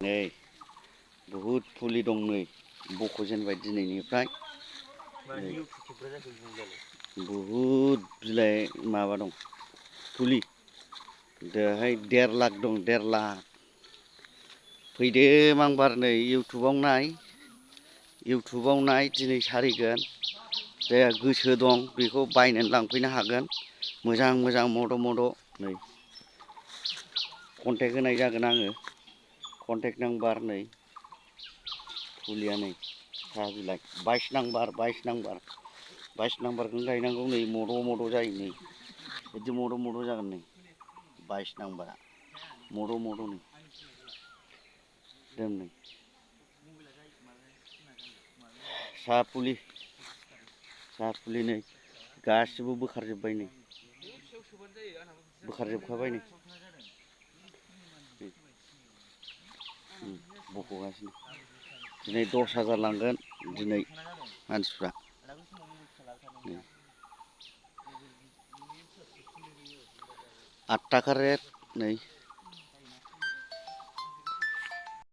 नै बहुद फुलि दं नै बख'जेनबाय दिनैनिफ्राय बहुद बिलाइ माबा दं फुलि दाहाय 1.5 लाख दं 1.5 लाख फैदो मांबार नै इउटुबाव नाय दिनै सारिगोन जायहा गोसो दं बेखौ बायनानै लांफैनो हागोन मोजां मोजां मद' नै कन्टेक्ट होनाय जागोन आङो कन्टेक्ट नाम्बार नै फुलिया नै साहा बिलाइ 22 नाम्बारखौनो गायनांगौ नै मद' जायो नै बिदि मद' जागोन नै 22 नाम्बारा मद' नै दोन नै साहा फुलि नै गासिबो बोखारजोब्बाय नै बोखारजोबखाबाय नै बख'गासिनो दिनै 10,000 लांगोन दिनै मानसिफ्रा 8 थाखा रेट नै